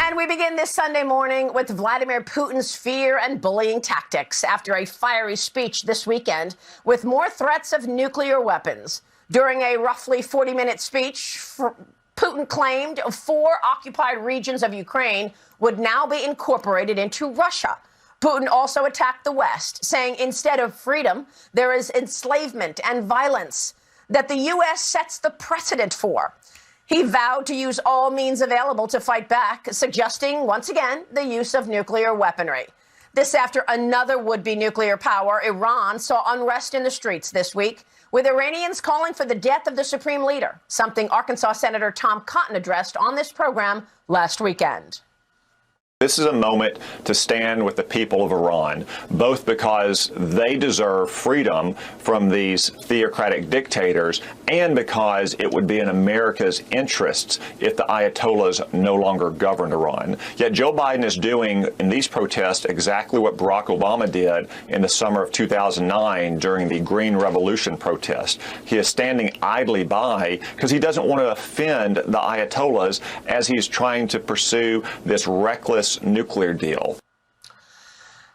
And we begin this Sunday morning with Vladimir Putin's fear and bullying tactics after a fiery speech this weekend with more threats of nuclear weapons. During a roughly 40-minute speech, Putin claimed 4 occupied regions of Ukraine would now be incorporated into Russia. Putin also attacked the West, saying instead of freedom, there is enslavement and violence that the U.S. sets the precedent for. He vowed to use all means available to fight back, suggesting, once again, the use of nuclear weaponry. This after another would-be nuclear power, Iran, saw unrest in the streets this week, with Iranians calling for the death of the supreme leader, something Arkansas Senator Tom Cotton addressed on this program last weekend. This is a moment to stand with the people of Iran, both because they deserve freedom from these theocratic dictators and because it would be in America's interests if the Ayatollahs no longer governed Iran. Yet Joe Biden is doing in these protests exactly what Barack Obama did in the summer of 2009 during the Green Revolution protest. He is standing idly by because he doesn't want to offend the Ayatollahs as he's trying to pursue this reckless nuclear deal.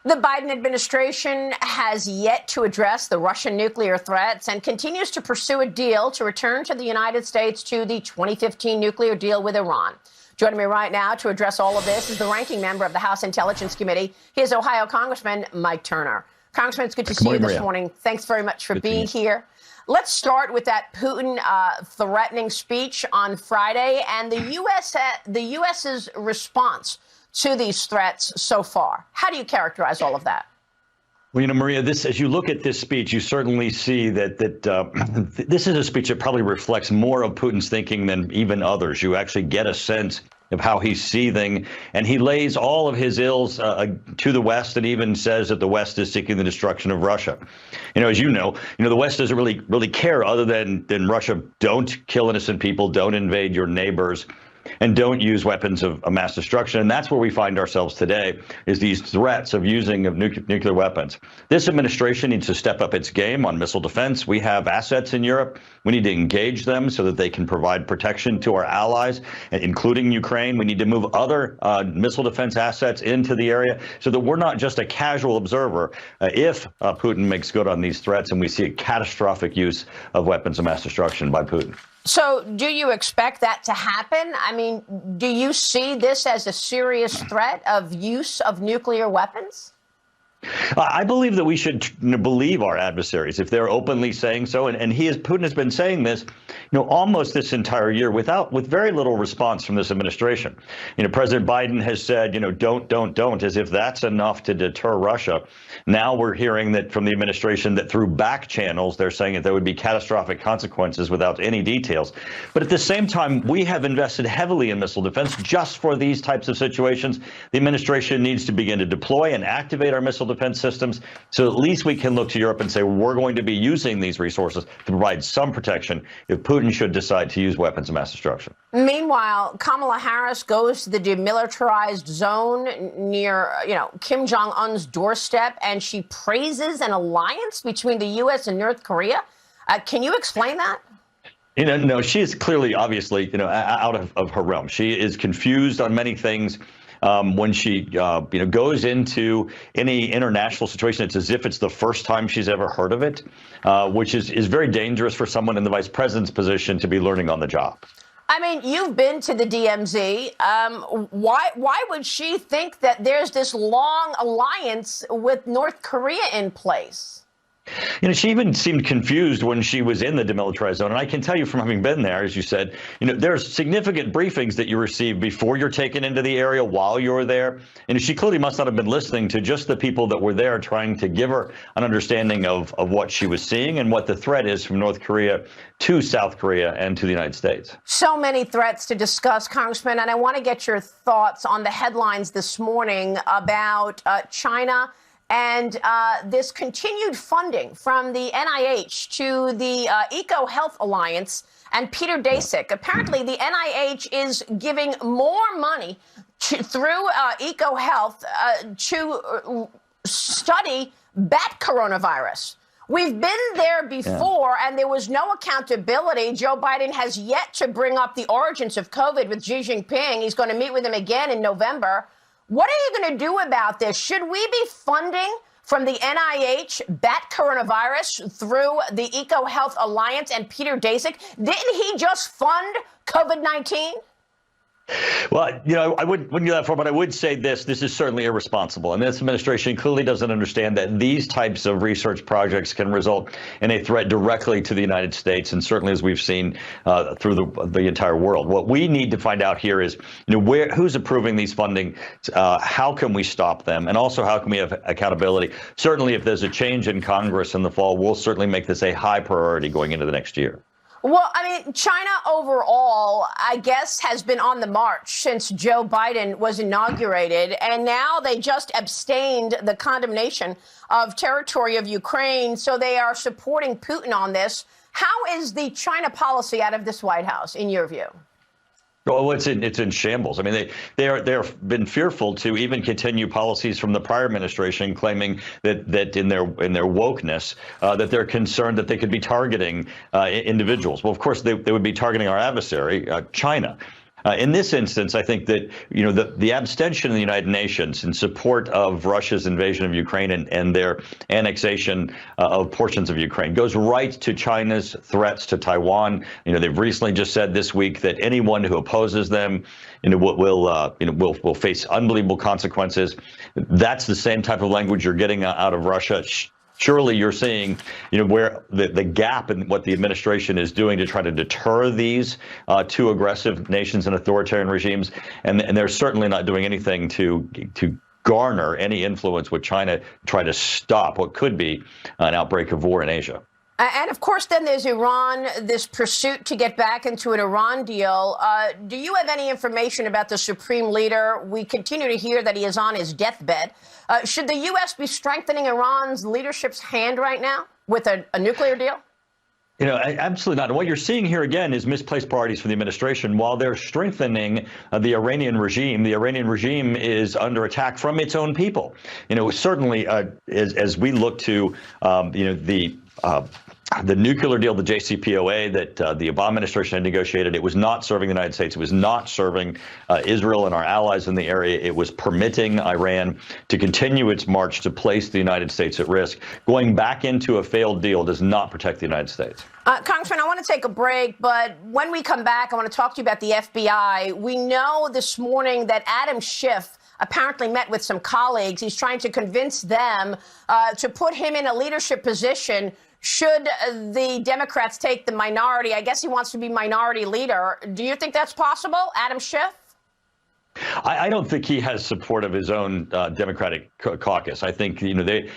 The Biden administration has yet to address the Russian nuclear threats and continues to pursue a deal to return to the United States to the 2015 nuclear deal with Iran. Joining me right now to address all of this is the ranking member of the House Intelligence Committee. He is Ohio Congressman Mike Turner. Congressman, it's good to see you this morning. Thanks very much for being here. Let's start with that Putin threatening speech on Friday and the U.S.'s response to these threats so far. How do you characterize all of that? Well, you know, Maria, as you look at this speech, you certainly see that this is a speech that probably reflects more of Putin's thinking than even others. You actually get a sense of how he's seething, and he lays all of his ills to the West, and even says that the West is seeking the destruction of Russia. You know, as you know, the West doesn't really care other than Russia. Don't kill innocent people, don't invade your neighbors, and don't use weapons of mass destruction. And that's where we find ourselves today, is these threats of using of nuclear weapons. This administration needs to step up its game on missile defense. We have assets in Europe. We need to engage them so that they can provide protection to our allies, including Ukraine. We need to move other missile defense assets into the area so that we're not just a casual observer if Putin makes good on these threats and we see a catastrophic use of weapons of mass destruction by Putin. So do you expect that to happen? I mean, do you see this as a serious threat of use of nuclear weapons? I believe that we should believe our adversaries if they're openly saying so. And Putin has been saying this, almost this entire year with very little response from this administration. President Biden has said, don't, as if that's enough to deter Russia. Now we're hearing that from the administration that through back channels, they're saying that there would be catastrophic consequences without any details. But at the same time, we have invested heavily in missile defense just for these types of situations. The administration needs to begin to deploy and activate our missile defense systems, so at least we can look to Europe and say we're going to be using these resources to provide some protection if Putin should decide to use weapons of mass destruction. Meanwhile, Kamala Harris goes to the demilitarized zone near, Kim Jong-un's doorstep, and she praises an alliance between the U.S. and North Korea. Can you explain that? No, she is clearly, obviously, out of her realm. She is confused on many things. When she, goes into any international situation, it's as if it's the first time she's ever heard of it, which is very dangerous for someone in the vice president's position to be learning on the job. I mean, you've been to the DMZ. Why would she think that there's this long alliance with North Korea in place? She even seemed confused when she was in the demilitarized zone. And I can tell you from having been there, as you said, there's significant briefings that you receive before you're taken into the area, while you're there. And she clearly must not have been listening to just the people that were there trying to give her an understanding of what she was seeing and what the threat is from North Korea to South Korea and to the United States. So many threats to discuss, Congressman, and I want to get your thoughts on the headlines this morning about China and this continued funding from the NIH to the EcoHealth Alliance and Peter Daszak. Apparently, the NIH is giving more money through EcoHealth to study bat coronavirus. We've been there before, and there was no accountability. Joe Biden has yet to bring up the origins of COVID with Xi Jinping. He's going to meet with him again in November. What are you going to do about this? Should we be funding from the NIH bat coronavirus through the EcoHealth Alliance and Peter Daszak? Didn't he just fund COVID-19? Well, I wouldn't go that far, but I would say this is certainly irresponsible. And this administration clearly doesn't understand that these types of research projects can result in a threat directly to the United States, and certainly as we've seen through the entire world. What we need to find out here is, who's approving these funding, how can we stop them, and also how can we have accountability? Certainly, if there's a change in Congress in the fall, we'll certainly make this a high priority going into the next year. Well, I mean, China overall, I guess, has been on the march since Joe Biden was inaugurated, and now they just abstained the condemnation of territory of Ukraine, so they are supporting Putin on this. How is the China policy out of this White House, in your view? Well, it's in shambles. I mean, they're been fearful to even continue policies from the prior administration, claiming that in their wokeness that they're concerned that they could be targeting individuals. Well, of course, they would be targeting our adversary, China. In this instance, I think that the abstention in the United Nations in support of Russia's invasion of Ukraine and their annexation of portions of Ukraine goes right to China's threats to Taiwan. They've recently just said this week that anyone who opposes them, will face unbelievable consequences. That's the same type of language you're getting out of Russia. Surely you're seeing, where the gap in what the administration is doing to try to deter these two aggressive nations and authoritarian regimes, and they're certainly not doing anything to garner any influence with China, try to stop what could be an outbreak of war in Asia. And of course, then there's Iran, this pursuit to get back into an Iran deal. Do you have any information about the supreme leader? We continue to hear that he is on his deathbed. Should the U.S. be strengthening Iran's leadership's hand right now with a nuclear deal? Absolutely not. And what you're seeing here again is misplaced priorities for the administration. While they're strengthening the Iranian regime is under attack from its own people. Certainly as we look to the nuclear deal, the JCPOA that the Obama administration had negotiated, it was not serving the United States. It was not serving Israel and our allies in the area. It was permitting Iran to continue its march to place the United States at risk. Going back into a failed deal does not protect the United States. Congressman, I want to take a break, but when we come back, I want to talk to you about the FBI. We know this morning that Adam Schiff apparently met with some colleagues. He's trying to convince them to put him in a leadership position should the Democrats take the minority. I guess he wants to be minority leader. Do you think that's possible, Adam Schiff? I don't think he has support of his own Democratic caucus. I think they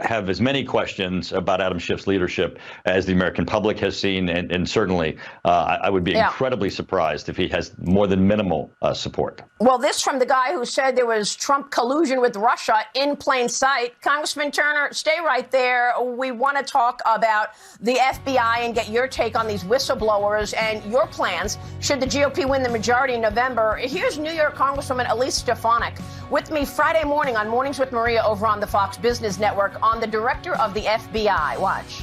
have as many questions about Adam Schiff's leadership as the American public has seen, and certainly I would be incredibly surprised if he has more than minimal support. Well, this from the guy who said there was Trump collusion with Russia in plain sight. Congressman Turner, stay right there. We want to talk about the FBI and get your take on these whistleblowers and your plans should the GOP win the majority in November. Here's New York Congresswoman Elise Stefanik with me Friday morning on Mornings with Maria over on the Fox Business Network on the director of the FBI. Watch.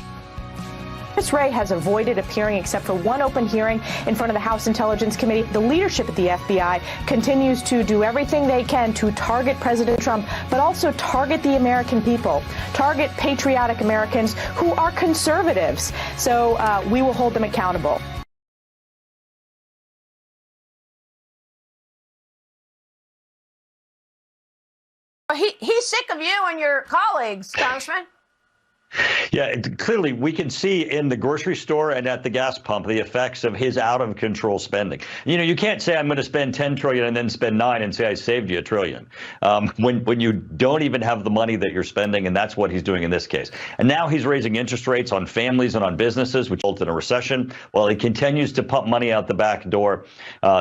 Ms. Wray has avoided appearing except for one open hearing in front of the House Intelligence Committee. The leadership at the FBI continues to do everything they can to target President Trump, but also target the American people, target patriotic Americans who are conservatives. So we will hold them accountable. He's sick of you and your colleagues, Congressman. Yeah, clearly we can see in the grocery store and at the gas pump the effects of his out of control spending. You can't say I'm going to spend 10 trillion and then spend 9 and say I saved you $1 trillion. When you don't even have the money that you're spending, and that's what he's doing in this case. And now he's raising interest rates on families and on businesses, which result in a recession, while he continues to pump money out the back door.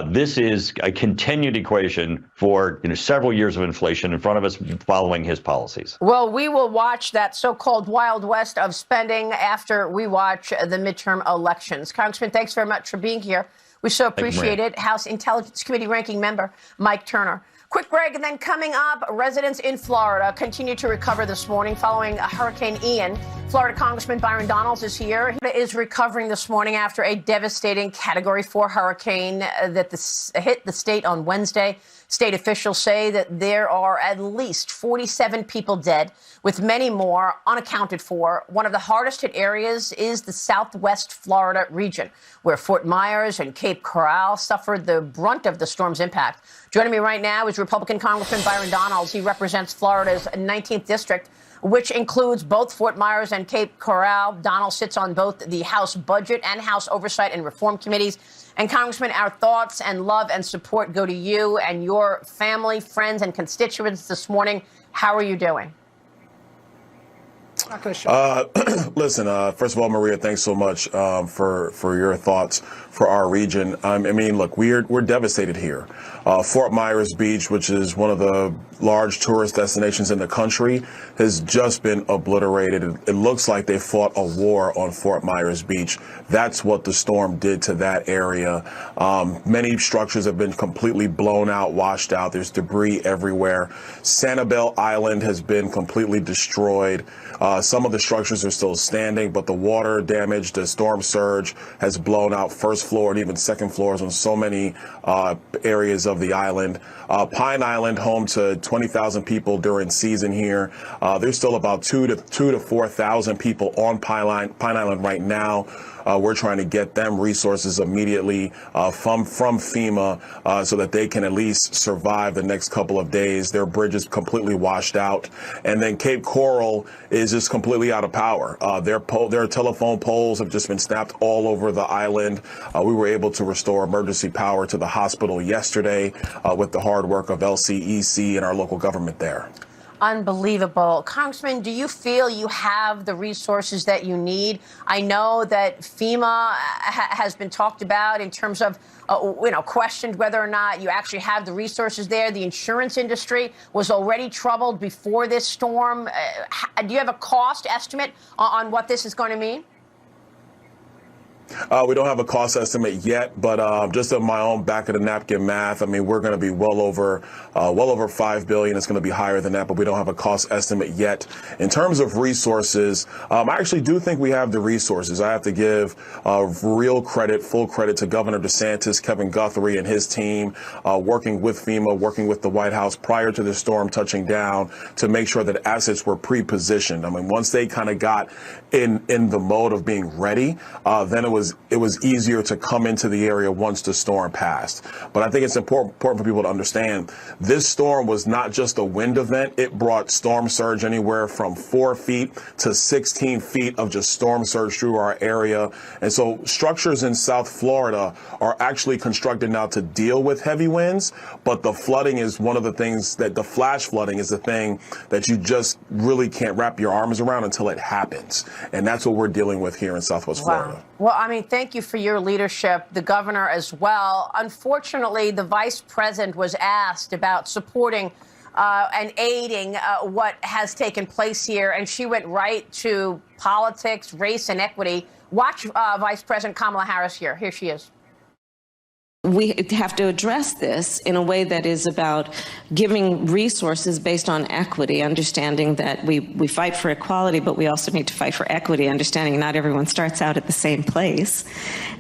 This is a continued equation for several years of inflation in front of us following his policies. Well, we will watch that so-called Wild West of spending after we watch the midterm elections. Congressman, thanks very much for being here We so appreciate it. House Intelligence Committee ranking member Mike Turner. Quick break, and then coming up, residents in Florida continue to recover this morning following Hurricane Ian. Florida Congressman Byron Donalds is here. He is recovering this morning after a devastating Category 4 hurricane that hit the state on Wednesday. State officials say that there are at least 47 people dead, with many more unaccounted for. One of the hardest hit areas is the southwest Florida region, where Fort Myers and Cape Coral suffered the brunt of the storm's impact. Joining me right now is Republican Congressman Byron Donalds. He represents Florida's 19th district, which includes both Fort Myers and Cape Coral. Donald sits on both the House Budget and House Oversight and Reform Committees. And Congressman, our thoughts and love and support go to you and your family, friends, and constituents this morning. How are you doing? Listen, first of all, Maria, thanks so much for your thoughts for our region. I mean, look, we're devastated here. Fort Myers Beach, which is one of the large tourist destinations in the country, has just been obliterated. It looks like they fought a war on Fort Myers Beach. That's what the storm did to that area. Many structures have been completely blown out, washed out. There's debris everywhere. Sanibel Island has been completely destroyed. Some of the structures are still standing, but the water damage, the storm surge has blown out first floor and even second floors on so many areas of the island. Pine Island, home to 20,000 people during season here. There's still about 2,000 to 4,000 people on Pine Island right now. We're trying to get them resources immediately from FEMA so that they can at least survive the next couple of days. Their bridge is completely washed out. And then Cape Coral is just completely out of power. Their telephone poles have just been snapped all over the island. We were able to restore emergency power to the hospital yesterday with the hard work of LCEC and our local government there. Unbelievable. Congressman, do you feel you have the resources that you need? I know that FEMA has been talked about in terms of, questioned whether or not you actually have the resources there. The insurance industry was already troubled before this storm. Do you have a cost estimate on what this is going to mean? We don't have a cost estimate yet, but just of my own back of the napkin math, I mean, we're going to be well over $5 billion. It's going to be higher than that, but we don't have a cost estimate yet. In terms of resources, I actually do think we have the resources. I have to give real credit, full credit to Governor DeSantis, Kevin Guthrie, and his team working with FEMA, working with the White House prior to the storm touching down to make sure that assets were pre-positioned. I mean, once they kind of got in the mode of being ready, then it was easier to come into the area once the storm passed. But I think it's important for people to understand this storm was not just a wind event. It brought storm surge anywhere from 4 feet to 16 feet of just storm surge through our area. And so structures in South Florida are actually constructed now to deal with heavy winds. But the flooding is one of the things that the flash flooding is the thing that you just really can't wrap your arms around until it happens. And that's what we're dealing with here in Southwest Florida. Well, I mean, thank you for your leadership, the governor as well. Unfortunately, the vice president was asked about supporting and aiding what has taken place here, and she went right to politics, race, and equity. Watch Vice President Kamala Harris here. Here she is. We have to address this in a way that is about giving resources based on equity, understanding that we fight for equality, but we also need to fight for equity, understanding not everyone starts out at the same place.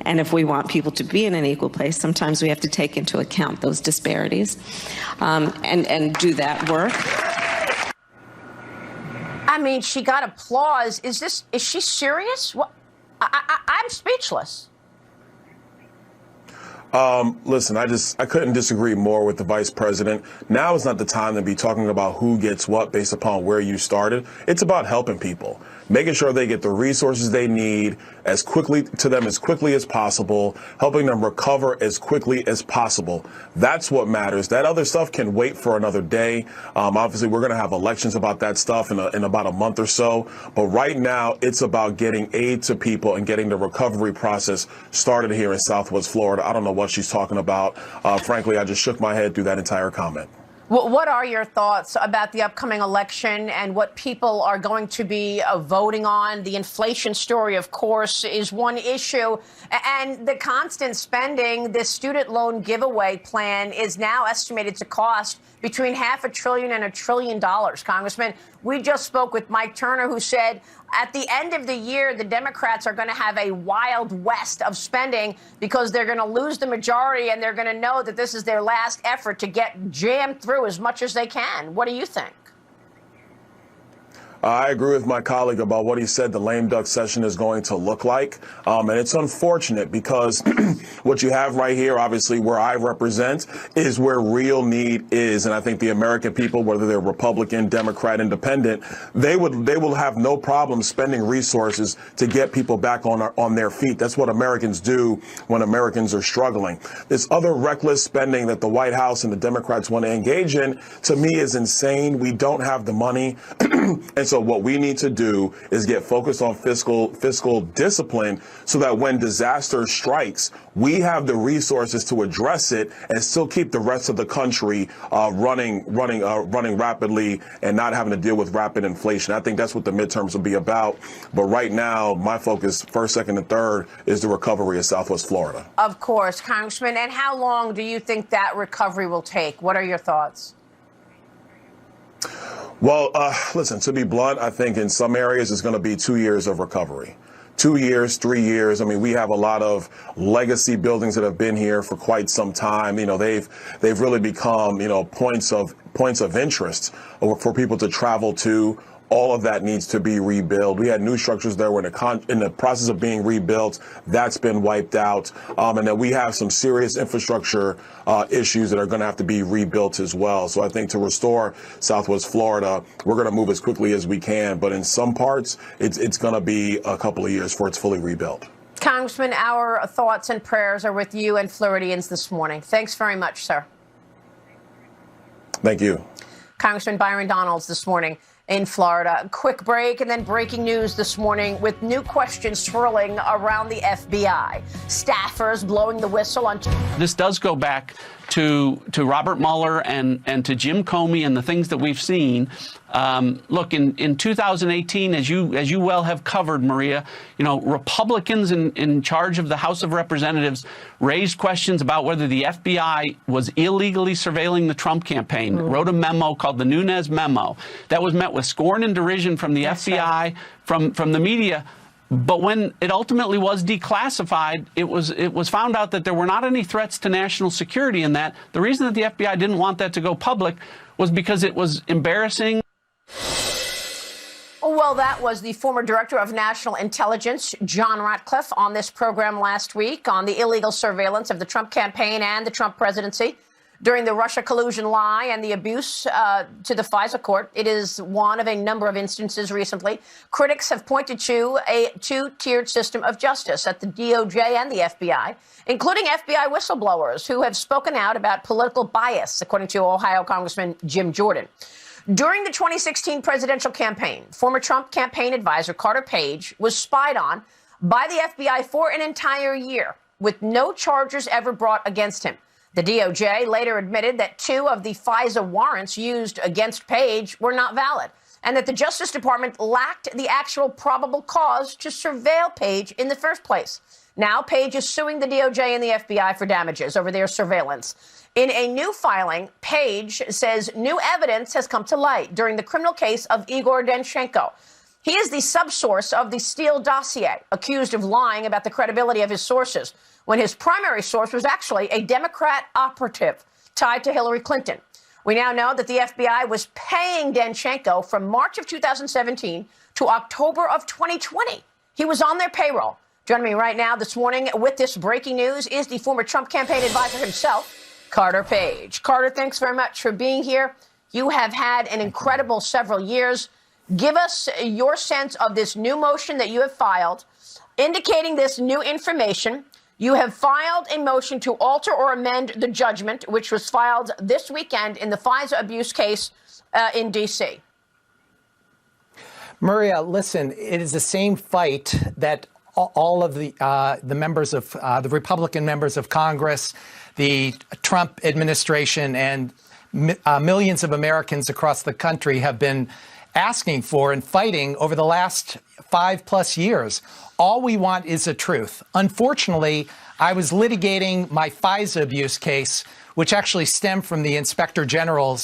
And if we want people to be in an equal place, sometimes we have to take into account those disparities and do that work. I mean, she got applause. Is she serious? Well, I'm speechless. Listen, I couldn't disagree more with the vice president. Now is not the time to be talking about who gets what based upon where you started. It's about helping people, making sure they get the resources they need as quickly as possible, helping them recover as quickly as possible. That's what matters. That other stuff can wait for another day. Obviously, we're going to have elections about that stuff in about a month or so. But right now, it's about getting aid to people and getting the recovery process started here in Southwest Florida. I don't know what she's talking about. Frankly, I just shook my head through that entire comment. What are your thoughts about the upcoming election and what people are going to be voting on? The inflation story, of course, is one issue. And the constant spending, this student loan giveaway plan is now estimated to cost between $500 billion and $1 trillion. Congressman, we just spoke with Mike Turner, who said at the end of the year, the Democrats are going to have a wild west of spending because they're going to lose the majority and they're going to know that this is their last effort to get jammed through as much as they can. What do you think? I agree with my colleague about what he said the lame duck session is going to look like. And it's unfortunate because what you have right here, obviously, where I represent, is where real need is. And I think the American people, whether they're Republican, Democrat, Independent, they will have no problem spending resources to get people back on their feet. That's what Americans do when Americans are struggling. This other reckless spending that the White House and the Democrats want to engage in, to me, is insane. We don't have the money. And so what we need to do is get focused on fiscal discipline so that when disaster strikes, we have the resources to address it and still keep the rest of the country running rapidly and not having to deal with rapid inflation. I think that's what the midterms will be about. But right now, my focus, first, second, and third, is the recovery of Southwest Florida. Of course, Congressman. And how long do you think that recovery will take? What are your thoughts? Well, listen, to be blunt, I think in some areas it's going to be 2 years of recovery. 2 years, 3 years. I mean, we have a lot of legacy buildings that have been here for quite some time. You know, they've really become, points of interest for people to travel to. All of that needs to be rebuilt. We had new structures that were in the process of being rebuilt. That's been wiped out. And then we have some serious infrastructure issues that are going to have to be rebuilt as well. So I think to restore Southwest Florida, we're going to move as quickly as we can. But in some parts, it's going to be a couple of years before it's fully rebuilt. Congressman, our thoughts and prayers are with you and Floridians this morning. Thanks very much, sir. Thank you. Congressman Byron Donalds this morning in Florida. Quick break and then breaking news this morning with new questions swirling around the FBI. Staffers blowing the whistle on. This does go back to Robert Mueller and to Jim Comey and the things that we've seen. Look, in 2018, as you well have covered, Maria, Republicans in charge of the House of Representatives raised questions about whether the FBI was illegally surveilling the Trump campaign, wrote a memo called the Nunes Memo. That was met with scorn and derision from the FBI, from the media. But when it ultimately was declassified, it was found out that there were not any threats to national security in that. The reason that the FBI didn't want that to go public was because it was embarrassing. Well, that was the former director of national intelligence, John Ratcliffe, on this program last week on the illegal surveillance of the Trump campaign and the Trump presidency during the Russia collusion lie and the abuse to the FISA court. It is one of a number of instances recently. Critics have pointed to a two-tiered system of justice at the DOJ and the FBI, including FBI whistleblowers who have spoken out about political bias, according to Ohio Congressman Jim Jordan. During the 2016 presidential campaign, former Trump campaign advisor Carter Page was spied on by the FBI for an entire year, with no charges ever brought against him. The DOJ later admitted that 2 of the FISA warrants used against Page were not valid, and that the Justice Department lacked the actual probable cause to surveil Page in the first place. Now, Page is suing the DOJ and the FBI for damages over their surveillance. In a new filing, Page says new evidence has come to light during the criminal case of Igor Danchenko. He is the subsource of the Steele dossier, accused of lying about the credibility of his sources, when his primary source was actually a Democrat operative tied to Hillary Clinton. We now know that the FBI was paying Danchenko from March of 2017 to October of 2020. He was on their payroll. Joining me right now this morning with this breaking news is the former Trump campaign advisor himself, Carter Page. Carter, thanks very much for being here. You have had an incredible several years. Give us your sense of this new motion that you have filed, indicating this new information. You have filed a motion to alter or amend the judgment, which was filed this weekend in the FISA abuse case in D.C. Maria, listen, it is the same fight that all of the members of the Republican members of Congress, the Trump administration, and millions of Americans across the country have been asking for and fighting over the last 5+ years. All we want is the truth. Unfortunately, I was litigating my FISA abuse case, which actually stemmed from the Inspector General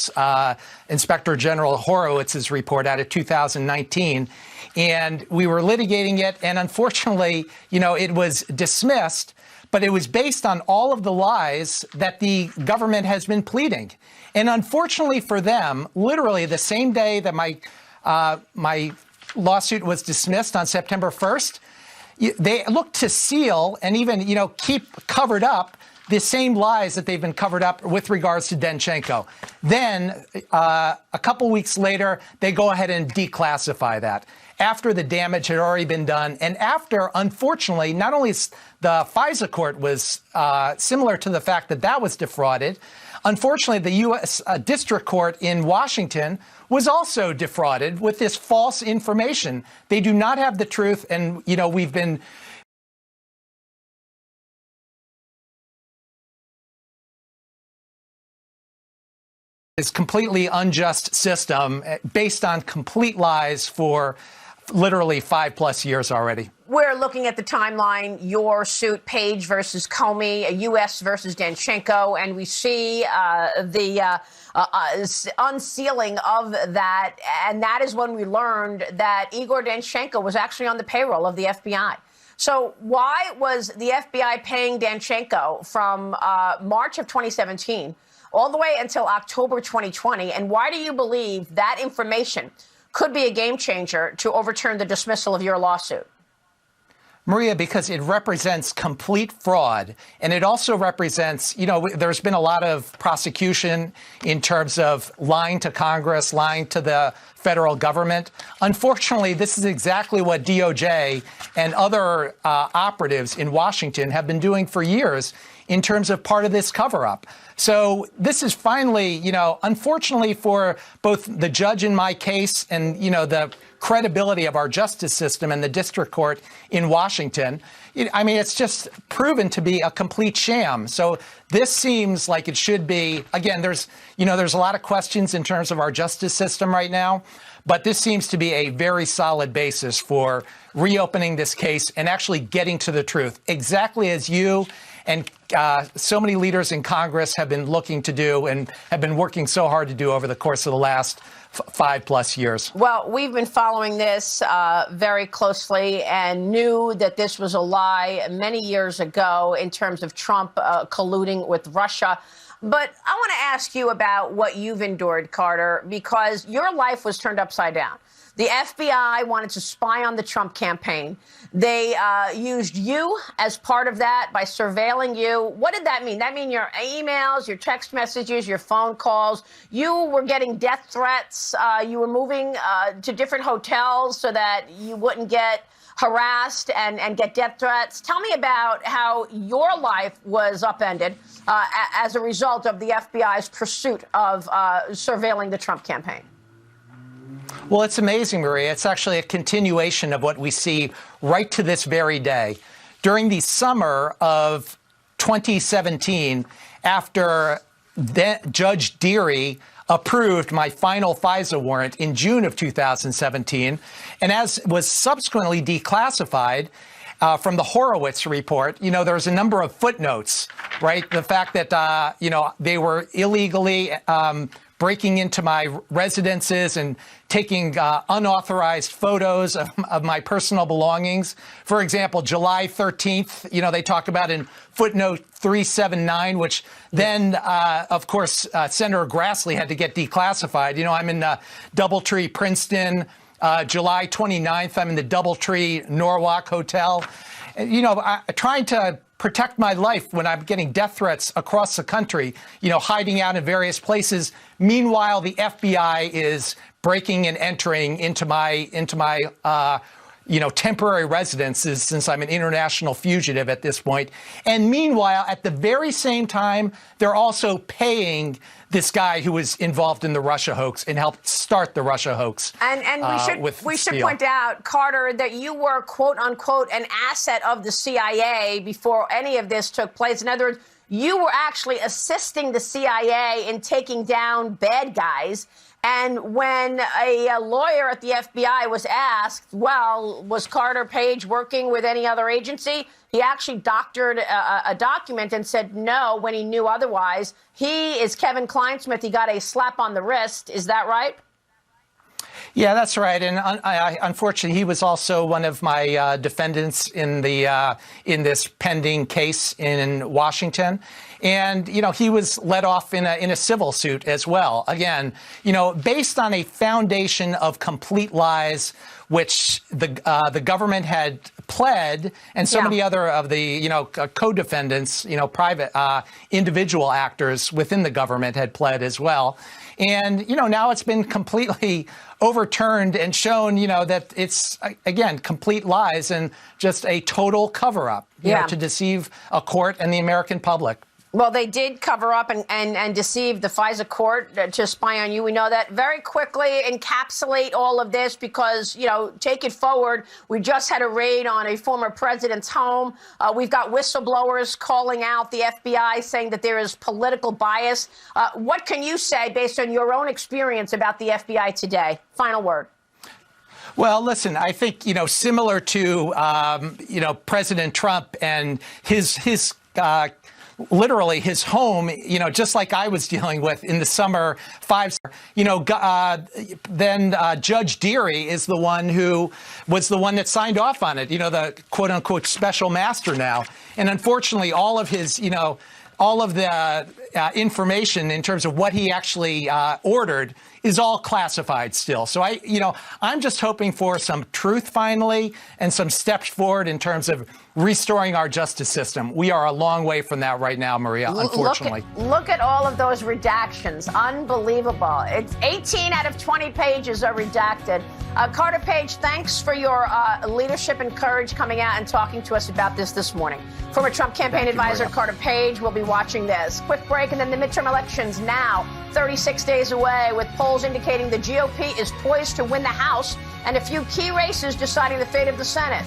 Horowitz's report out of 2019. And we were litigating it, and unfortunately, it was dismissed, but it was based on all of the lies that the government has been pleading. And unfortunately for them, literally the same day that my lawsuit was dismissed on September 1st, they looked to seal and even, keep covered up the same lies that they've been covered up with regards to Danchenko. Then a couple weeks later, they go ahead and declassify that after the damage had already been done. And after, unfortunately, not only the FISA court was similar to the fact that that was defrauded, unfortunately, the U.S. District Court in Washington was also defrauded with this false information. They do not have the truth. And, we've been this completely unjust system based on complete lies for literally 5+ years already. We're looking at the timeline, your suit, Page versus Comey, U.S. versus Danchenko, and we see the unsealing of that. And that is when we learned that Igor Danchenko was actually on the payroll of the FBI. So why was the FBI paying Danchenko from March of 2017 all the way until October 2020? And why do you believe that information could be a game changer to overturn the dismissal of your lawsuit? Maria, because it represents complete fraud. And it also represents, there's been a lot of prosecution in terms of lying to Congress, lying to the federal government. Unfortunately, this is exactly what DOJ and other operatives in Washington have been doing for years in terms of part of this cover-up. So this is finally, unfortunately for both the judge in my case and, the credibility of our justice system and the district court in Washington, it's just proven to be a complete sham. So this seems like it should be, again, there's a lot of questions in terms of our justice system right now, but this seems to be a very solid basis for reopening this case and actually getting to the truth, exactly as you and so many leaders in Congress have been looking to do and have been working so hard to do over the course of the last 5+ years. Well, we've been following this very closely and knew that this was a lie many years ago in terms of Trump colluding with Russia. But I want to ask you about what you've endured, Carter, because your life was turned upside down. The FBI wanted to spy on the Trump campaign. They used you as part of that by surveilling you. What did that mean? That mean your emails, your text messages, your phone calls. You were getting death threats. You were moving to different hotels so that you wouldn't get harassed and get death threats. Tell me about how your life was upended as a result of the FBI's pursuit of surveilling the Trump campaign. Well, it's amazing, Maria. It's actually a continuation of what we see right to this very day. During the summer of 2017, after Judge Dearie approved my final FISA warrant in June of 2017, and as was subsequently declassified from the Horowitz report, there was a number of footnotes, right? The fact that, they were illegally breaking into my residences and taking unauthorized photos of my personal belongings. For example, July 13th, they talk about in footnote 379, which then, of course, Senator Grassley had to get declassified. I'm in Doubletree, Princeton. July 29th, I'm in the Doubletree Norwalk Hotel. Trying to protect my life when I'm getting death threats across the country, hiding out in various places. Meanwhile, the FBI is breaking and entering into my temporary residences, since I'm an international fugitive at this point. And meanwhile, at the very same time, they're also paying this guy who was involved in the Russia hoax and helped start the Russia hoax. And we should point out, Carter, that you were, quote unquote, an asset of the CIA before any of this took place. In other words, you were actually assisting the CIA in taking down bad guys. And when a lawyer at the FBI was asked, well, was Carter Page working with any other agency? He actually doctored a document and said no when he knew otherwise. He is Kevin Kleinsmith. He got a slap on the wrist. Is that right? Yeah, that's right. And unfortunately, he was also one of my defendants in this pending case in Washington. And, you know, he was let off in a civil suit as well. Again, you know, based on a foundation of complete lies, which the government had pled, and so many other of the, you know, co-defendants, you know, private individual actors within the government had pled as well. And, you know, now it's been completely overturned and shown, you know, that it's, again, complete lies and just a total cover-up, you know, to deceive a court and the American public. Well, they did cover up and deceive the FISA court to spy on you. We know that. Very quickly, encapsulate all of this because, you know, take it forward. We just had a raid on a former president's home. We've got whistleblowers calling out the FBI saying that there is political bias. What can you say based on your own experience about the FBI today? Final word. Well, listen, I think, you know, similar to, you know, President Trump and his literally his home, you know, just like I was dealing with in the summer you know, then Judge Dearie is the one who was the one that signed off on it, you know, the quote unquote special master now. And unfortunately, all of his, you know, all of the information in terms of what he actually ordered is all classified still. So I'm just hoping for some truth finally and some steps forward in terms of restoring our justice system. We are a long way from that right now, Maria, unfortunately. Look at all of those redactions. Unbelievable. It's 18 out of 20 pages are redacted. Carter Page, thanks for your leadership and courage coming out and talking to us about this morning. Former Trump campaign advisor Carter Page will be watching this. Quick break, and then the midterm elections now 36 days away, with polls indicating the GOP is poised to win the House and a few key races deciding the fate of the Senate.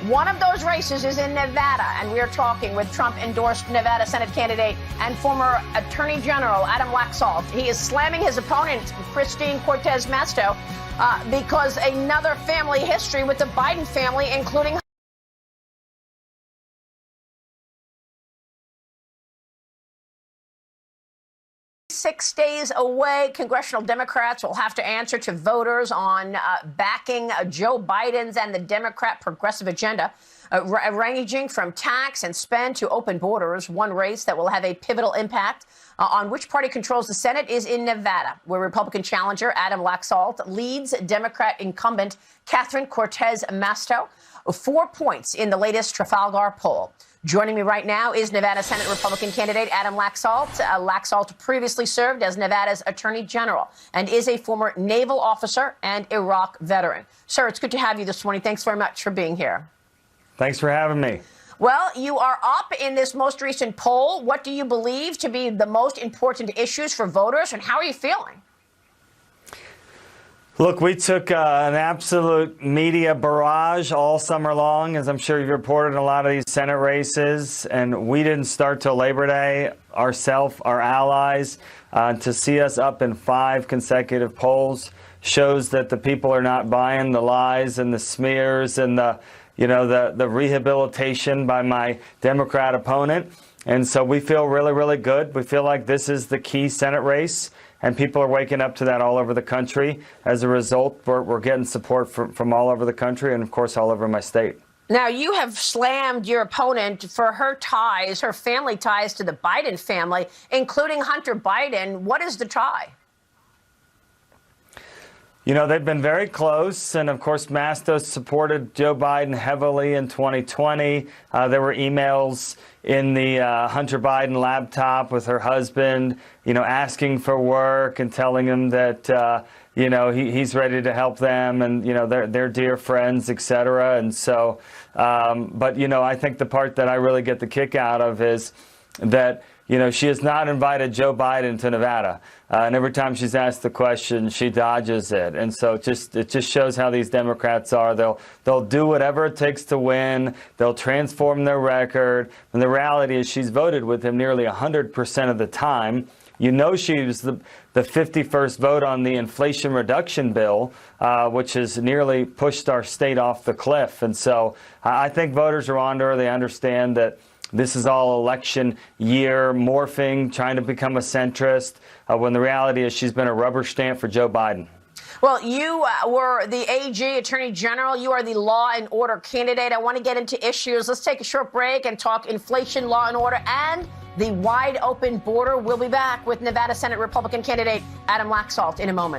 One of those races is in Nevada, and we're talking with Trump-endorsed Nevada Senate candidate and former Attorney General Adam Laxalt. He is slamming his opponent, Christine Cortez Masto, because another family history with the Biden family, including 6 days away. Congressional Democrats will have to answer to voters on backing Joe Biden's and the Democrat progressive agenda, ranging from tax and spend to open borders. One race that will have a pivotal impact on which party controls the Senate is in Nevada, where Republican challenger Adam Laxalt leads Democrat incumbent Catherine Cortez Masto 4 points in the latest Trafalgar poll. Joining me right now is Nevada Senate Republican candidate Adam Laxalt. Laxalt previously served as Nevada's Attorney General and is a former naval officer and Iraq veteran. Sir, it's good to have you this morning. Thanks very much for being here. Thanks for having me. Well, you are up in this most recent poll. What do you believe to be the most important issues for voters, and how are you feeling? Look, we took an absolute media barrage all summer long, as I'm sure you've reported in a lot of these Senate races, and we didn't start till Labor Day, ourselves, our allies. To see us up in 5 consecutive polls shows that the people are not buying the lies and the smears and the rehabilitation by my Democrat opponent. And so we feel really, really good. We feel like this is the key Senate race, and people are waking up to that all over the country. As a result, we're getting support from all over the country and, of course, all over my state. Now, you have slammed your opponent for her ties, her family ties to the Biden family, including Hunter Biden. What is the tie? You know, they've been very close, and of course, Mastos supported Joe Biden heavily in 2020. There were emails in the Hunter Biden laptop with her husband, you know, asking for work and telling him that, you know, he's ready to help them and, you know, they're dear friends, et cetera. And so, but, you know, I think the part that I really get the kick out of is that she has not invited Joe Biden to Nevada. And every time she's asked the question, she dodges it. And so it just shows how these Democrats are. They'll do whatever it takes to win. They'll transform their record. And the reality is she's voted with him nearly 100% of the time. She was the 51st vote on the Inflation Reduction Bill, which has nearly pushed our state off the cliff. And so I think voters are onto her. They understand that this is all election year, morphing, trying to become a centrist, when the reality is she's been a rubber stamp for Joe Biden. Well, you were the AG, Attorney General. You are the law and order candidate. I want to get into issues. Let's take a short break and talk inflation, law and order, and the wide open border. We'll be back with Nevada Senate Republican candidate Adam Laxalt in a moment.